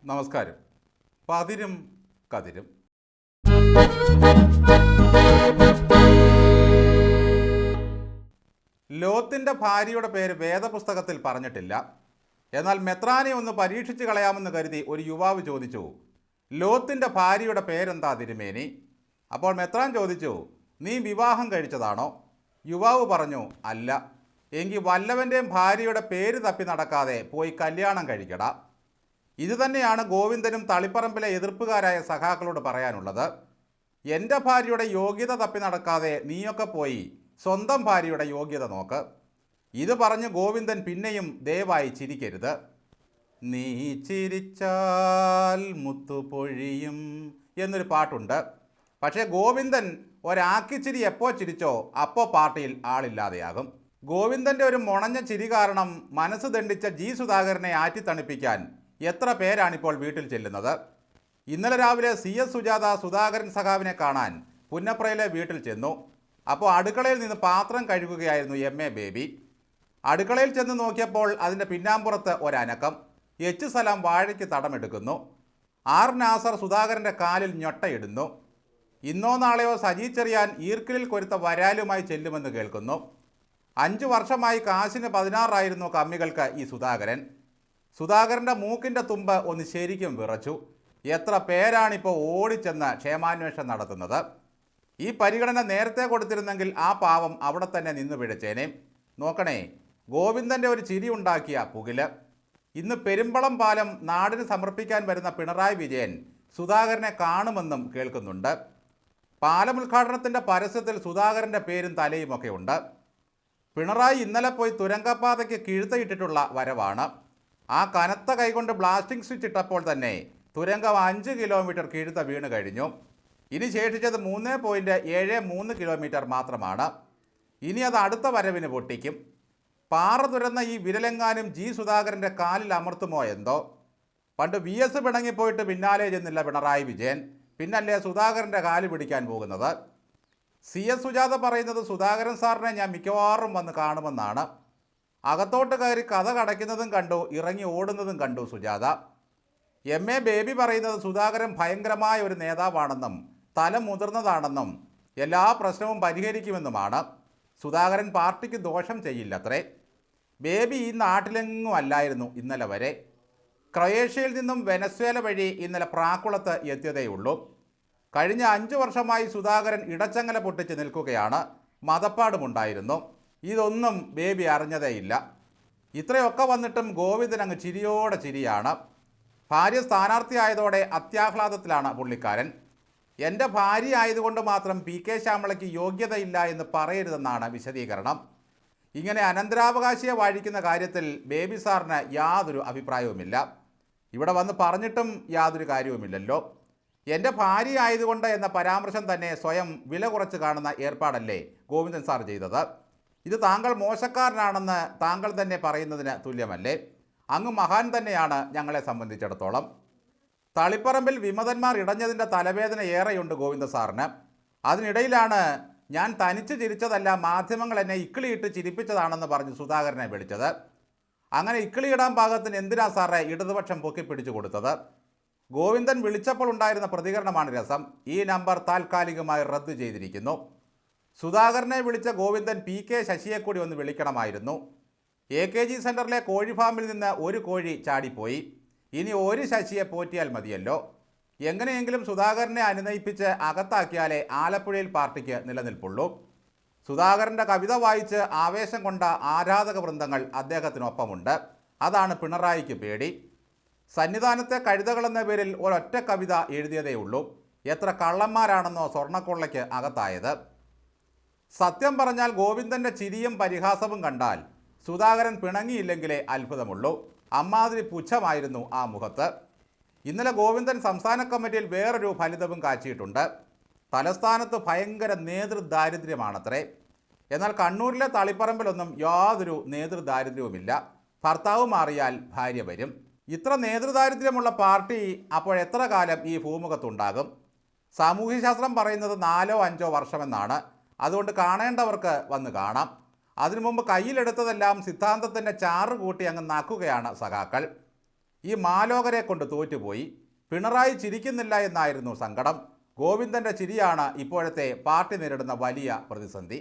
നമസ്കാരം. പതിരും കതിരും. ലോത്തിൻ്റെ ഭാര്യയുടെ പേര് വേദപുസ്തകത്തിൽ പറഞ്ഞിട്ടില്ല. എന്നാൽ മെത്രാനെ ഒന്ന് പരീക്ഷിച്ച് കളയാമെന്ന് കരുതി ഒരു യുവാവ് ചോദിച്ചു, ലോത്തിൻ്റെ ഭാര്യയുടെ പേരെന്താ തിരുമേനി? അപ്പോൾ മെത്രാൻ ചോദിച്ചു, നീ വിവാഹം കഴിച്ചതാണോ? യുവാവ് പറഞ്ഞു, അല്ല. എങ്കിൽ വല്ലവൻ്റെയും ഭാര്യയുടെ പേര് തപ്പി നടക്കാതെ പോയി കല്യാണം കഴിക്കടാ. ഇതുതന്നെയാണ് ഗോവിന്ദനും തളിപ്പറമ്പിലെ എതിർപ്പുകാരായ സഖാക്കളോട് പറയാനുള്ളത്. എൻ്റെ ഭാര്യയുടെ യോഗ്യത തപ്പി നടക്കാതെ നീയൊക്കെ പോയി സ്വന്തം ഭാര്യയുടെ യോഗ്യത നോക്ക്. ഇത് പറഞ്ഞ് ഗോവിന്ദൻ പിന്നെയും ദയവായി ചിരിക്കരുത്. നീ ചിരിച്ചാൽ മുത്തുപൊഴിയും എന്നൊരു പാട്ടുണ്ട്. പക്ഷേ ഗോവിന്ദൻ ഒരാക്കിച്ചിരി എപ്പോൾ ചിരിച്ചോ അപ്പോൾ പാർട്ടിയിൽ ആളില്ലാതെയാകും. ഗോവിന്ദൻ്റെ ഒരു മുണഞ്ഞ ചിരി കാരണം മനസ്സ് ദണ്ഡിച്ച ജി സുധാകരനെ ആറ്റിത്തണുപ്പിക്കാൻ എത്ര പേരാണിപ്പോൾ വീട്ടിൽ ചെല്ലുന്നത്. ഇന്നലെ രാവിലെ CS സുജാത സുധാകരൻ സഖാവിനെ കാണാൻ പുന്നപ്രയിലെ വീട്ടിൽ ചെന്നു. അപ്പോൾ അടുക്കളയിൽ നിന്ന് പാത്രം കഴുകുകയായിരുന്നു MA ബേബി. അടുക്കളയിൽ ചെന്ന് നോക്കിയപ്പോൾ അതിൻ്റെ പിന്നാമ്പുറത്ത് ഒരനക്കം. എച്ച് സലാം വാഴയ്ക്ക് തടമെടുക്കുന്നു. R നാസർ സുധാകരൻ്റെ കാലിൽ ഞൊട്ടയിടുന്നു. ഇന്നോ നാളെയോ സജി ചെറിയാൻ ഈർക്കിലിൽ കൊരുത്ത വരാലുമായി ചെല്ലുമെന്ന് കേൾക്കുന്നു. 5 വർഷമായി കാശിന് 16 കമ്മികൾക്ക് ഈ സുധാകരൻ. സുധാകരൻ്റെ മൂക്കിൻ്റെ തുമ്പ് ഒന്ന് ശരിക്കും വിറച്ചു. എത്ര പേരാണിപ്പോൾ ഓടിച്ചെന്ന് ക്ഷേമാന്വേഷണം നടത്തുന്നത്. ഈ പരിഗണന നേരത്തെ കൊടുത്തിരുന്നെങ്കിൽ ആ പാവം അവിടെ തന്നെ നിന്ന് പിഴച്ചേനെ. നോക്കണേ, ഗോവിന്ദൻ്റെ ഒരു ചിരി ഉണ്ടാക്കിയ പുകില്. ഇന്ന് പെരുമ്പളം പാലം നാടിന് സമർപ്പിക്കാൻ വരുന്ന പിണറായി വിജയൻ സുധാകരനെ കാണുമെന്നും കേൾക്കുന്നുണ്ട്. പാലം ഉദ്ഘാടനത്തിൻ്റെ പരസ്യത്തിൽ സുധാകരൻ്റെ പേരും തലയുമൊക്കെ ഉണ്ട്. പിണറായി ഇന്നലെ പോയി തുരങ്കപ്പാതയ്ക്ക് കിഴുത്തയിട്ടിട്ടുള്ള വരവാണ്. ആ കനത്ത കൈകൊണ്ട് ബ്ലാസ്റ്റിംഗ് സ്വിച്ച് ഇട്ടപ്പോൾ തന്നെ തുരങ്കം 5 കിലോമീറ്റർ കിഴുത്ത വീണ് കഴിഞ്ഞു. ഇനി ശേഷിച്ചത് 3.73 കിലോമീറ്റർ മാത്രമാണ്. ഇനി അത് അടുത്ത വരവിന് പൊട്ടിക്കും. പാറ തുരന്ന ഈ വിരലെങ്ങാനും ജി സുധാകരൻ്റെ കാലിൽ അമർത്തുമോ എന്തോ. പണ്ട് VS പിണങ്ങിപ്പോയിട്ട് പിന്നാലെ ചെന്നില്ല പിണറായി വിജയൻ. പിന്നല്ലേ സുധാകരൻ്റെ കാല് പിടിക്കാൻ പോകുന്നത്. CS സുജാത പറയുന്നത് സുധാകരൻ സാറിനെ ഞാൻ മിക്കവാറും വന്ന് കാണുമെന്നാണ്. അകത്തോട്ട് കയറി കഥ കടയ്ക്കുന്നതും കണ്ടു, ഇറങ്ങി ഓടുന്നതും കണ്ടു സുജാത. MA ബേബി പറയുന്നത് സുധാകരൻ ഭയങ്കരമായ ഒരു നേതാവാണെന്നും തല മുതിർന്നതാണെന്നും എല്ലാ പ്രശ്നവും പരിഹരിക്കുമെന്നുമാണ്. സുധാകരൻ പാർട്ടിക്ക് ദോഷം ചെയ്യില്ലത്രേ. ബേബി ഈ നാട്ടിലെങ്ങും അല്ലായിരുന്നു ഇന്നലെ വരെ. ക്രൊയേഷ്യയിൽ നിന്നും വെനസ്വേല വഴി ഇന്നലെ പ്രാക്കുളത്ത് എത്തിയതേയുള്ളൂ. കഴിഞ്ഞ 5 വർഷമായി സുധാകരൻ ഇടച്ചങ്ങല പൊട്ടിച്ച് നിൽക്കുകയാണ്. മതപ്പാടുമുണ്ടായിരുന്നു. ഇതൊന്നും ബേബി അറിഞ്ഞതേയില്ല. ഇത്രയൊക്കെ വന്നിട്ടും ഗോവിന്ദൻ അങ്ങ് ചിരിയോടെ ചിരിയാണ്. ഭാര്യ സ്ഥാനാർത്ഥിയായതോടെ അത്യാഹ്ലാദത്തിലാണ് പുള്ളിക്കാരൻ. എൻ്റെ ഭാര്യ ആയതുകൊണ്ട് മാത്രം PK ശ്യാമളയ്ക്ക് യോഗ്യതയില്ല എന്ന് പറയരുതെന്നാണ് വിശദീകരണം. ഇങ്ങനെ അനന്തരാവകാശിയെ വാഴിക്കുന്ന കാര്യത്തിൽ ബേബി സാറിന് യാതൊരു അഭിപ്രായവുമില്ല. ഇവിടെ വന്ന് പറഞ്ഞിട്ടും യാതൊരു കാര്യവുമില്ലല്ലോ. എൻ്റെ ഭാര്യ ആയതുകൊണ്ട് എന്ന പരാമർശം തന്നെ സ്വയം വില കുറച്ച് കാണുന്ന ഏർപ്പാടല്ലേ ഗോവിന്ദൻ സാർ ചെയ്തത്. ഇത് താങ്കൾ മോശക്കാരനാണെന്ന് താങ്കൾ തന്നെ പറയുന്നതിന് തുല്യമല്ലേ? അങ്ങ് മഹാൻ തന്നെയാണ് ഞങ്ങളെ സംബന്ധിച്ചിടത്തോളം. തളിപ്പറമ്പിൽ വിമതന്മാർ ഇടഞ്ഞതിൻ്റെ തലവേദന ഏറെയുണ്ട് ഗോവിന്ദ സാറിന്. അതിനിടയിലാണ് ഞാൻ തനിച്ച് ചിരിച്ചതല്ല, മാധ്യമങ്ങൾ എന്നെ ഇക്കിളിയിട്ട് ചിരിപ്പിച്ചതാണെന്ന് പറഞ്ഞ് സുധാകരനെ വിളിച്ചത്. അങ്ങനെ ഇക്കിളിയിടാൻ പാകത്തിന് എന്തിനാ സാറേ ഇടതുപക്ഷം പൊക്കിപ്പിടിച്ചു കൊടുത്തത്? ഗോവിന്ദൻ വിളിച്ചപ്പോൾ ഉണ്ടായിരുന്ന പ്രതികരണമാണ് രസം. ഈ നമ്പർ താൽക്കാലികമായി റദ്ദു ചെയ്തിരിക്കുന്നു. സുധാകരനെ വിളിച്ച ഗോവിന്ദൻ PK ശശിയെ കൂടി ഒന്ന് വിളിക്കണമായിരുന്നു. AKG സെൻറ്ററിലെ കോഴി ഫാമിൽ നിന്ന് ഒരു കോഴി ചാടിപ്പോയി. ഇനി ഒരു ശശിയെ പോറ്റിയാൽ മതിയല്ലോ. എങ്ങനെയെങ്കിലും സുധാകരനെ അനുനയിപ്പിച്ച് അകത്താക്കിയാലേ ആലപ്പുഴയിൽ പാർട്ടിക്ക് നിലനിൽപ്പുള്ളൂ. സുധാകരൻ്റെ കവിത വായിച്ച് ആവേശം കൊണ്ട ആരാധക വൃന്ദങ്ങൾ അദ്ദേഹത്തിനൊപ്പമുണ്ട്. അതാണ് പിണറായിക്ക് പേടി. സന്നിധാനത്തെ കഴുതകളെന്ന പേരിൽ ഒരൊറ്റ കവിത എഴുതിയതേയുള്ളൂ. എത്ര കള്ളന്മാരാണെന്നോ സ്വർണ്ണക്കൊള്ളയ്ക്ക് അകത്തായത്. സത്യം പറഞ്ഞാൽ ഗോവിന്ദൻ്റെ ചിരിയും പരിഹാസവും കണ്ടാൽ സുധാകരൻ പിണങ്ങിയില്ലെങ്കിലേ അത്ഭുതമുള്ളൂ. അമ്മാതിരി പുച്ഛമായിരുന്നു ആ മുഖത്ത്. ഇന്നലെ ഗോവിന്ദൻ സംസ്ഥാന കമ്മിറ്റിയിൽ വേറൊരു ഫലിതവും കാച്ചിയിട്ടുണ്ട്. തലസ്ഥാനത്ത് ഭയങ്കര നേതൃദാരിദ്ര്യമാണത്രേ. എന്നാൽ കണ്ണൂരിലെ തളിപ്പറമ്പിലൊന്നും യാതൊരു നേതൃദാരിദ്ര്യവുമില്ല. ഭർത്താവ് മാറിയാൽ ഭാര്യ വരും. ഇത്ര നേതൃദാരിദ്ര്യമുള്ള പാർട്ടി അപ്പോൾ എത്ര കാലം ഈ ഭൂമുഖത്തുണ്ടാകും? സാമൂഹ്യശാസ്ത്രം പറയുന്നത് 4-5 വർഷമെന്നാണ്. അതുകൊണ്ട് കാണേണ്ടവർക്ക് വന്ന് കാണാം. അതിനു മുമ്പ് കയ്യിലെടുത്തതെല്ലാം സിദ്ധാന്തത്തിൻ്റെ ചാറ് കൂട്ടി അങ്ങ് നാക്കുകയാണ് സഖാക്കൾ. ഈ മാലോകരെ കൊണ്ട് തോറ്റുപോയി. പിണറായി ചിരിക്കുന്നില്ല എന്നായിരുന്നു സങ്കടം. ഗോവിന്ദൻ്റെ ചിരിയാണ് ഇപ്പോഴത്തെ പാർട്ടി നേരിടുന്ന വലിയ പ്രതിസന്ധി.